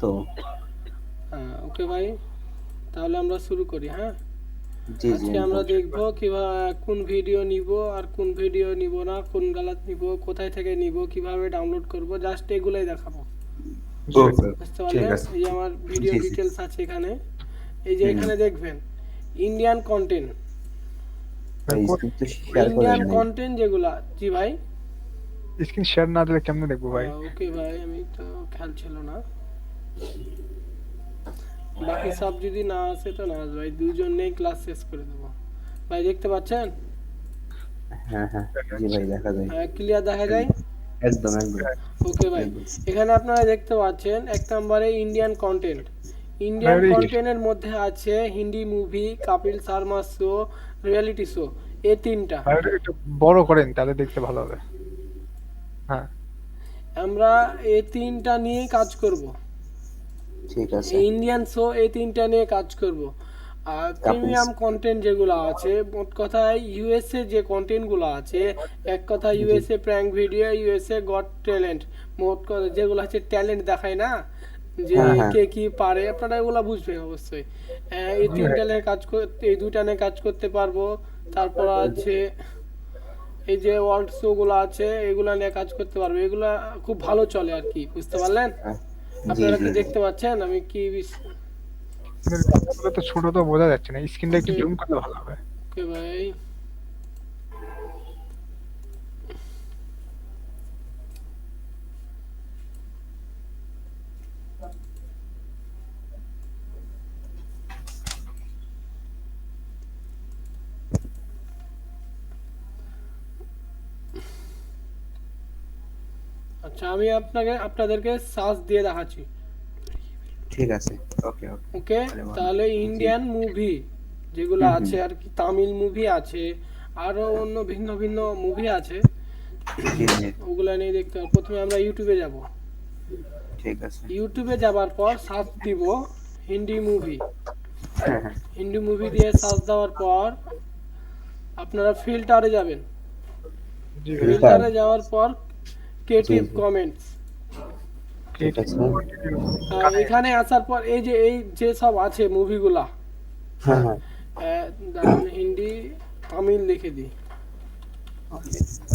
তো। হ্যাঁ, ওকে ভাই, তাহলে আমরা শুরু করি। হ্যাঁ, জি জি আজকে আমরা একদম। দেখব কিভাবে কোন ভিডিও নিব আর কোন ভিডিও নিব না, কোন গালাত নিব, কোথায় থেকে নিব, কিভাবে ডাউনলোড করব, জাস্ট এগুলাই দেখাবো। ওকে বুঝতে ঠিক পারলেন? আছে। এই যে আমার ভিডিও জি জি। ডিটেলস আছে এখানে। এই যে হুম। এখানে দেখবেন ইন্ডিয়ান কন্টেন্ট। ভাই স্ক্রিন তো শেয়ার করেন ইন্ডিয়ান নাই। কন্টেন্ট যেগুলা, জি ভাই। স্ক্রিন শেয়ার না দিলে কেমনে দেখবো ভাই? ওকে ভাই, আমি তো খেয়াল ছিল না। বাকি সব যদি না আসে তো না ভাই, দুজন নেই, ক্লাস শেষ করে দেবো। ভাই দেখতে পাচ্ছেন? হ্যাঁ হ্যাঁ। জি ভাই দেখা যায়। হ্যাঁ, ক্লিয়ার দেখা যায়। একদম একদম একদম। ওকে ভাই, একদম। এখানে আপনারা দেখতে পাচ্ছেন এক নম্বরে ইন্ডিয়ান কন্টেন্ট। ভাই ইন্ডিয়ান ওই কন্টেন্টের মধ্যে আছে Hindi movie, Kapil Sharma show, reality show, এই তিনটা। ভাই ওটা একটু বড় করেন তাহলে দেখতে ভালো হবে। হ্যাঁ। আমরা এই তিনটা নিয়েই কাজ করব। ঠিক আছে। এই ইন্ডিয়ান শো এই তিনটা নিয়ে কাজ করব। আর কাপিলস। প্রিমিয়াম কন্টেন্ট যেগুলো আছে, মোট কথায় ইউএসএ যে কন্টেন্টগুলো আছে, এক কথা জি। USA prank video, USA got talent, মোট কথা যেগুলো হচ্ছে ট্যালেন্ট দেখায় না, যে হ্যাঁ হ্যাঁ। কে কি পারে, আপনারা এগুলো বুঝবেন অবশ্যই। এই জি ভাই। তিনটা নিয়ে কাজ করতে, এই দুইটা নিয়ে কাজ করতে পারবো। তারপর আছে এই যে ওয়ার্ল্ড শো গুলো আছে, এগুলা নিয়ে কাজ করতে পারবো। এগুলা খুব ভালো চলে আর কি, বুঝতে পারলেন? হ্যাঁ, জি আপনারা জি কি জি। দেখতে পাচ্ছেন আমি কি কিন্তু আপনাগুলো তো ছোট তো বোঝা যাচ্ছে না, স্ক্রিনটা একটু ওকে, জুম করলে ভালো হবে। ওকে ভাই। আচ্ছা, আমি আপনাদেরকে সার্চ দিয়ে দেখাচ্ছি। ঠিক আছে। ওকে ওকে। ওকে, তাহলে ভালো। তাহলে জি। ইন্ডিয়ান মুভি যেগুলো হুম হুম। আছে আর কি, তামিল মুভি আছে, আরো অন্য ভিন্ন ভিন্ন মুভি আছে, জি জি। ওগুলা নিয়ে দেখতে হবে। প্রথমে আমরা ইউটিউবে যাব। ঠিক আছে। ইউটিউবে যাবার পর সার্চ দিব হিন্দি মুভি। হ্যাঁ হ্যাঁ। হিন্দি মুভি দিয়ে সার্চ দেওয়ার পর আপনারা ফিল্টারে যাবেন। জি ভাই। ফিল্টার। ফিল্টারে যাওয়ার পর জি ক্রিয়েটিভ জি। কমেন্টস, ঠিক ক্রিয়েটিভ আছে। কন্টিনিউ কানে। এখানে আসার পর এই যে এই যে সব আছে মুভিগুলা, হ্যাঁ হ্যাঁ। দাঁড়ান হিন্দি তামিল লিখে দিই,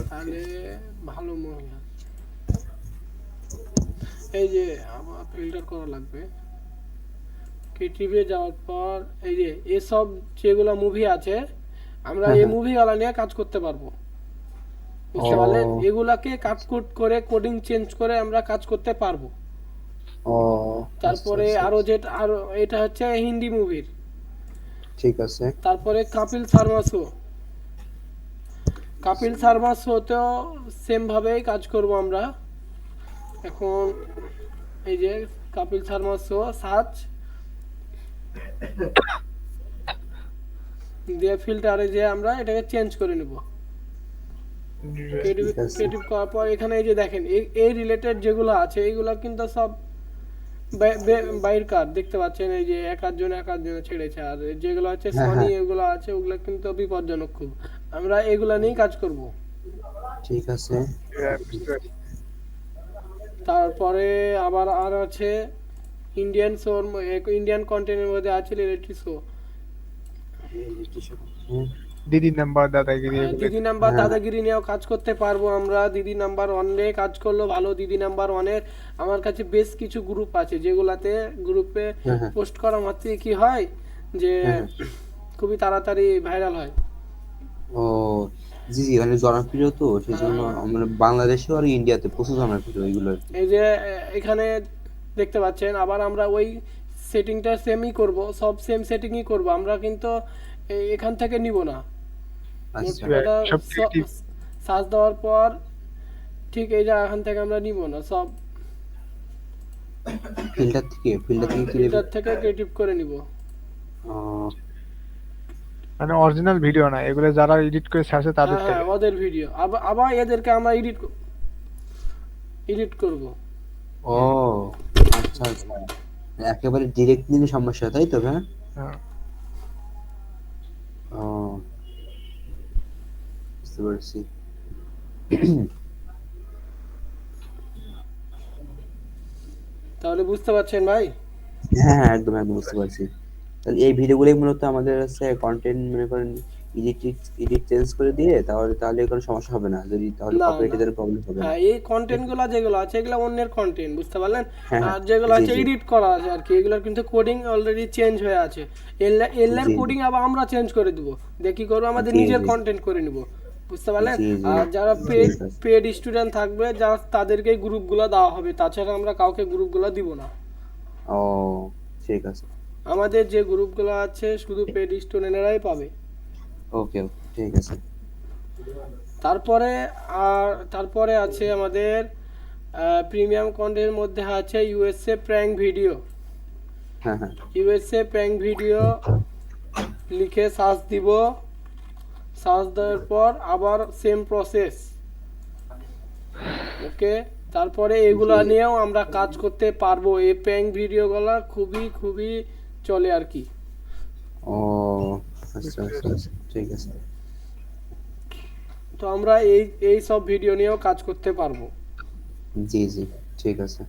তাহলে ভালো মুভি। এই যে আমার ফিল্টার করা লাগবে। ক্রিয়েটিভে যাওয়ার পর এই যে এসব যেগুলো মুভি আছে, আমরা হ্যাঁ এই হ্যাঁ। মুভিগুলা নিয়ে কাজ করতে পারবো। বুঝতে পারলেন? ও এগুলাকে কাটকুট করে কোডিং চেঞ্জ করে আমরা কাজ করতে পারবো। ও। আচ্ছা তারপরে আচ্ছা আরো আচ্ছা। যেটা, আরো এটা হচ্ছে হিন্দি মুভির। ঠিক আছে। তারপরে কাপিল শর্মা শো, কাপিল শর্মা শোতেও সেম ভাবেই কাজ করব আমরা। এখন এই যে কাপিল শর্মা শো সার্চ দিয়ে ফিল্টারে যে আমরা এটাকে চেঞ্জ করে নেব। জি ভাই। ক্রিয়েটিভ ঠিক আছে। ক্রিয়েটিভ করার পর এখানে এই যে দেখেন এই রিলেটেড যেগুলো আছে এইগুলো কিন্তু সব বাইর কার দেখতে পাচ্ছেন, এই যে এক আধজনে ছেড়েছে। আর যেগুলো হচ্ছে হ্যাঁ সনি হ্যাঁ। এগুলো আছে, ওগুলো কিন্তু বিপজ্জনক খুব। আমরা এগুলা নিয়েই কাজ করব। ঠিক আছে। জি ভাই, বুঝতে পারছি। তারপরে আবার আর আছে ইন্ডিয়ান শো, ইন্ডিয়ান কন্টেন্টের মধ্যে আছে রিয়েলিটি শো। Reality show. হুম। দিদি নাম্বার দাদাগিরি এগুলো। দিদি নাম্বার হ্যাঁ দাদাগিরি নিয়েও কাজ করতে পারবো আমরা। দিদি নাম্বার ওয়ান নিয়ে কাজ করলো ভালো। দিদি নাম্বার ওয়ানের আমার কাছে বেশ কিছু গ্রুপ আছে, যেগুলাতে গ্রুপে হ্যাঁ হ্যাঁ। পোস্ট করা মাত্রই কি হয় যে হ্যাঁ হ্যাঁ। খুবই তাড়াতাড়ি ভাইরাল হয়। ও জি জি, মানে জনপ্রিয় তো সেই হ্যাঁ জন্য। হ্যাঁ, মানে বাংলাদেশেও আর ইন্ডিয়াতে প্রচুর জনপ্রিয় এগুলো আর কি। এই যে এখানে দেখতে পাচ্ছেন, আবার আমরা ওই সেটিংটা সেমই করব, সব সেম সেটিংই করব আমরা, কিন্তু এখান থেকে নিব না। মোট আচ্ছা। জি ভাই, কথা সব ক্রিয়েটিভ। সার্চ দেওয়ার পর ঠিক এই যে এখান থেকে আমরা নিব না, সব ফিল্টার থেকে কি নেবে? ফিল্টার থেকে ক্রিয়েটিভ করে নিব। ও মানে অরিজিনাল ভিডিও না এগুলো, যারা এডিট করে ছাড়ছে হ্যাঁ তাদের হ্যাঁ, থেকে। ওদের ভিডিও আবার আবার এদেরকে আমরা এডিট এডিট করব। ও আচ্ছা আচ্ছা। একেবারে ডিরেক্ট নিলে সমস্যা, তাই তো? হ্যাঁ। হ্যাঁ। ও বুঝতে পারছি। তাহলে বুঝতে পারছেন ভাই? হ্যাঁ হ্যাঁ, একদম একদম বুঝতে পারছি। তাহলে এই ভিডিওগুলোই মূলত আমাদের হচ্ছে কন্টেন্ট, মনে করেন এডিট এডিট চেঞ্জ করে দিয়ে, তাহলে তাহলে কোনো সমস্যা হবে না, যদি তাহলে না না, কপিরাইটের প্রবলেম হবে না, হ্যাঁ এই তাই কন্টেন্ট তো? গুলা যেগুলো আছে এগুলো অন্যের কন্টেন্ট, বুঝতে পারলেন? হ্যাঁ হ্যাঁ, আর যেগুলো জি আছে জি এডিট করা আছে আর কি, এগুলোর কিন্তু কোডিং অলরেডি চেঞ্জ হয়ে আছে। এর জি কোডিং আবার আমরা চেঞ্জ করে দিব, দিয়ে কি করবো, আমাদের জি নিজের জি কন্টেন্ট করে নিব, বুঝতে পারলেন? জি জি, আর যারা পেড ঠিক আছে। পেড স্টুডেন্ট থাকবে, যারা তাদেরকেই গ্রুপগুলো দেওয়া হবে, তাছাড়া আমরা কাউকে গ্রুপগুলো দিব না। ও, ঠিক আছে। আমাদের যে গ্রুপগুলো আছে শুধু পেড স্টুডেন্টরাই পাবে। ওকে ওকে, ঠিক আছে। তারপরে তারপরে আছে আমাদের প্রিমিয়াম কন্টেন্টের মধ্যে আছে ইউএসএ প্র্যাঙ্ক ভিডিও। হ্যাঁ হ্যাঁ, ইউএসএ প্র্যাঙ্ক ভিডিও লিখে সার্চ দিব, সার্চ দেওয়ার পর আবার সেম প্রসেস, ওকে। তারপরে এগুলা জি। নিয়েও আমরা কাজ করতে পারবো, এই প্র্যাঙ্ক ভিডিওগুলো খুবই খুবই চলে আর কি। ও আচ্ছা আচ্ছা আচ্ছা, ঠিক আছে। তো আমরা এই এই সব ভিডিও নিয়েও কাজ করতে পারবো। জি জি, ঠিক আছে।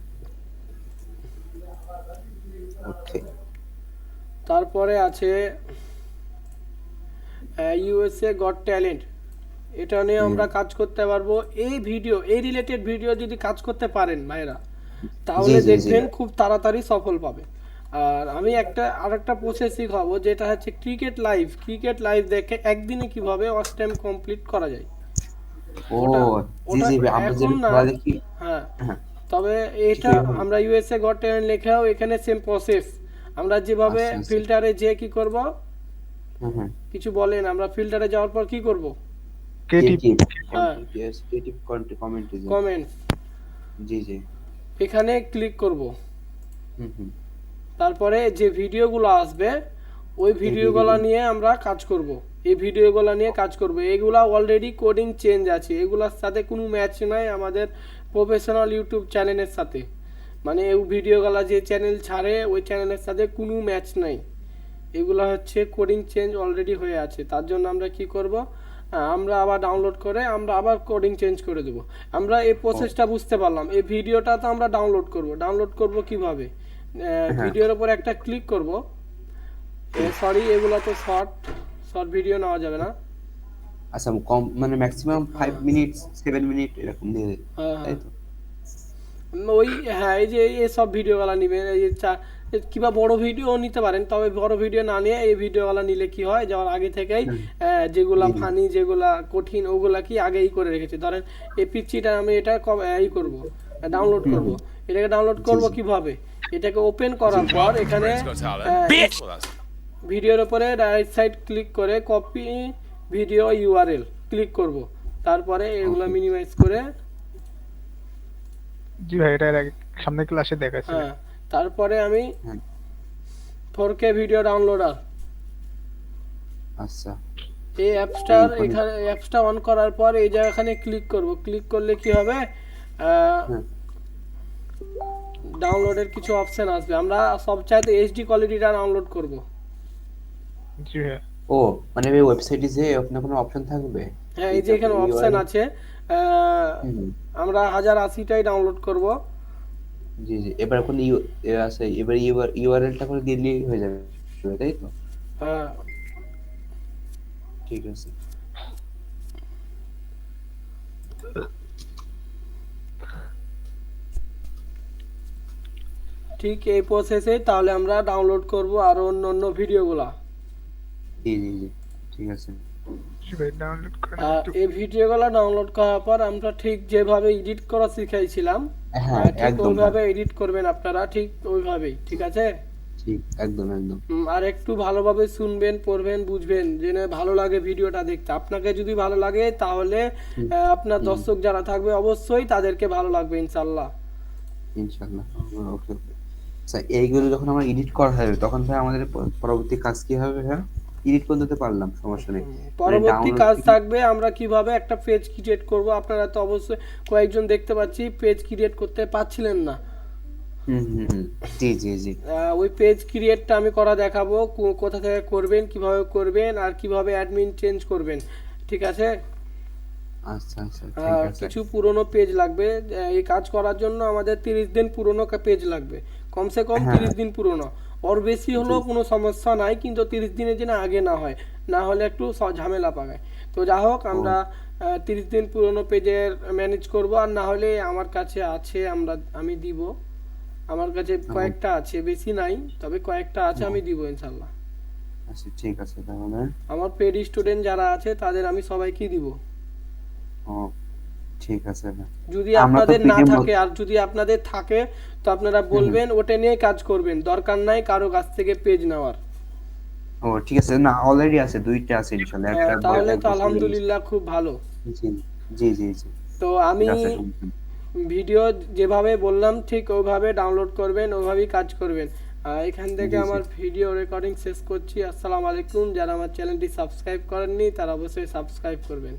ওকে। তারপরে আছে ইউএসএ গট ট্যালেন্ট, এটা নিয়ে হুম, আমরা কাজ করতে পারবো। এই ভিডিও, এই রিলেটেড ভিডিও যদি কাজ করতে পারেন ভাইরা, জি তাহলে জি জি, দেখবেন খুব তাড়াতাড়ি সফল পাবে। আর আমি আরেকটা প্রসেস শিখাবো, যেটা হচ্ছে ক্রিকেট লাইভ দেখে একদিনে কিভাবে ওয়াচ টাইম কমপ্লিট করা যায়। ও ওটা জি ওটা জি ভাই, আমরা এখন যেটা না, খেলা দেখি। হ্যাঁ, হ্যাঁ, তবে ঠিক এটা এইভাবে। আমরা ইউএসএ গট ট্যালেন্ট লেখাও এখানে সেম প্রসেস। আমরা যেভাবে আচ্ছা আচ্ছা, ফিল্টারে যে কি করব, হ্যাঁ হ্যাঁ, কিছু বলেন, আমরা ফিল্টারে যাওয়ার পর কি করব? ক্রিয়েটিভ। ক্রিয়েটিভ হ্যাঁ, কন্টেন্ট, ইয়েস, ক্রিয়েটিভ কমেন্টিজম। কমেন্টস, জি জি, এখানে ক্লিক করব। হুম হুম, তারপরে যে ভিডিওগুলো আসবে ওই এই ভিডিওগুলো ভিডিওগুলো। নিয়ে আমরা কাজ করব, এই ভিডিওগুলো নিয়ে কাজ করব। এগুলা অলরেডি কোডিং চেঞ্জ আছে, এগুলোর সাথে কোনো ম্যাচ নাই আমাদের প্রফেশনাল ইউটিউব চ্যানেলের সাথে। মানে এই ভিডিওগুলো যে চ্যানেল ছাড়ে ওই চ্যানেলের সাথে কোনো ম্যাচ নাই। এগুলো হচ্ছে কোডিং চেঞ্জ অলরেডি হয়ে আছে, তার জন্য আমরা কি করব, আমরা আবার ডাউনলোড করে আমরা আবার কোডিং চেঞ্জ করে দেব। আমরা এই ও, প্রসেসটা বুঝতে পারলাম। এই ভিডিওটা তো আমরা ডাউনলোড করব কিভাবে, হ্যাঁ, ভিডিওর উপর একটা ক্লিক করব। সরি, এগুলো তো শর্ট শর্ট ভিডিও নেওয়া যাবে না। আচ্ছা, কম মানে ম্যাক্সিমাম হ্যাঁ 5 মিনিট 7 মিনিট এরকম দিয়ে, হ্যাঁ তাই হ্যাঁ, তো? ওই, হ্যাঁ এই যে এই সব ভিডিওগুলো নেবেন, এই যে কিংবা বড় ভিডিও নিতে পারেন, তবে বড় ভিডিও না নিয়ে এই ভিডিওগুলো নিলে কি হয়, যাওয়ার আগে থেকেই হুম, যেগুলা জি জি ফানি, যেগুলা কঠিন, ওগুলা কি আগেই করে রেখেছি। ধরেন এই পিকচিটা আমি এটা ই করব, ডাউনলোড হুম করব। হুম, এটাকে ডাউনলোড জি করব জি কিভাবে, এটাকে ওপেন জি, করার পর Welcome to এখানে Britain's Got Talent. Bitch! Well, that's ভিডিওর উপরে রাইট সাইড ক্লিক করে কপি ভিডিও ইউআরএল ক্লিক করব। তারপরে এগুলা ওকে, মিনিমাইজ করে, জি ভাই, এটা এর আগে সামনের ক্লাসে দেখাচ্ছিলেন। হ্যাঁ, তারপরে আমি হ্যাঁ, 4K ভিডিও ডাউনলোডার, আচ্ছা, এই এই অ্যাপসটার, মানে, এখানে অ্যাপসটা অন করার পর এই জায়গাখানে ক্লিক করব। ক্লিক করলে কি হবে, হ্যাঁ, ডাউনলোডের কিছু অপশন আসবে। আমরা সব চাইতে এইচডি কোয়ালিটিটা ডাউনলোড করব। জি ভাই। ও মানে এই ওয়েবসাইটে যে আপনার কোনো অপশন থাকবে, হ্যাঁ, এই এই যে তারপর এখানে অপশন ইউআরএল। আছে, আহ, হুম হুম, আমরা 1080টাই ডাউনলোড করব। জি জি, এবার এখন আছে, এবার ইউআরএলটা করে দিলেই হয়ে যাবে, তাই তো? হ্যাঁ, ঠিক আছে। ঠিক এই প্রসেসে তাহলে আমরা ডাউনলোড করব আরো অন্য অন্য ভিডিওগুলা। জি জি জি, ঠিক আছে। জি ভাই, ডাউনলোড করেন আর একটু। এই ভিডিওগুলো ডাউনলোড করার পর আমরা ঠিক যেভাবে এডিট করা শিখাইছিলাম, হ্যাঁ, ঠিক একদম ভাই, ওইভাবে এডিট করবেন আপনারা, ঠিক ওইভাবেই, ঠিক আছে? ঠিক, একদম একদম। আর একটু ভালোভাবে শুনবেন, পড়বেন, বুঝবেন, যেন ভালো লাগে ভিডিওটা দেখতে। আপনাকে যদি ভালো লাগে তাহলে হুম আপনার হুম, দর্শক যারা থাকবে অবশ্যই তাদেরকে ভালো লাগবে ইনশাল্লাহ। ইনশাআল্লাহ। ওকে ওকে। আচ্ছা, এইগুলো যখন আমার এডিট করা হবে তখন ভাই আমাদের পরবর্তী কাজ কি হবে? হ্যাঁ, এডিট করতে তো পারলাম, সমস্যা নেই। মানে পরবর্তী ডাউনলোড কাজ কি? থাকবে আমরা কিভাবে একটা পেজ ক্রিয়েট করব। আপনারা তো অবশ্যই কয়েকজন দেখতে পাচ্ছি পেজ ক্রিয়েট করতে পারছিলেন না। হুম হুম হুম, জি জি জি, ওই পেজ ক্রিয়েটটা আমি করা দেখাবো, কোথা থেকে করবেন, কিভাবে করবেন, আর কিভাবে অ্যাডমিন চেঞ্জ করবেন, ঠিক আছে? আচ্ছা আচ্ছা ঠিক আছে। কিছু পুরনো পেজ লাগবে। এই কাজ করার জন্য আমাদের 30 দিন পুরনো পেজ লাগবে, কমসে কম হ্যাঁ 30 দিন পুরনো। ওর বেশি জি হলেও কোনো সমস্যা নাই, কিন্তু 30 দিনের যেন আগে না হয়, না হলে একটু ঝামেলা পাকায়। তো যা হোক, ও আমরা 30 দিন পুরনো পেজের ম্যানেজ করব, আর না হলে আমার কাছে আছে, আমি দিব। আমার কাছে ও, কয়েকটা আছে, বেশি নাই, তবে কয়েকটা আছে, ও, আমি দিব ইনশাল্লাহ। আচ্ছা ঠিক আছে তাহলে। আমার পেড স্টুডেন্ট যারা আছে তাদের আমি সবাইকে দিব। ও ঠিক আছে ভাই। যদি আমরা তো আপনাদের না পিডিএম। থাকে, আর যদি আপনাদের থাকে তো আপনারা হুম হুম। বলবেন, ওটা নিয়ে কাজ করবেন, দরকার নাই কারো কাছ থেকে পেজ নেওয়ার। ও ঠিক আছে, না অলরেডি আছে, দুইটা আছে ইনশাল্লাহ, একটা তাহলে এক তো বছর হয়ে গেছে। আলহামদুলিল্লাহ, খুব ভালো। জি জি জি জি। তো এটা আমি আছে, সমস্যা নেই। ভিডিও যেভাবে বললাম ঠিক ওইভাবে ডাউনলোড করবেন, ওইভাবেই কাজ করবেন। এখান থেকে জি জি। আমার ভিডিও রেকর্ডিং শেষ করছি। আসসালামু আলাইকুম। যারা আমার চ্যানেলটি সাবস্ক্রাইব করেননি তারা অবশ্যই সাবস্ক্রাইব করবেন।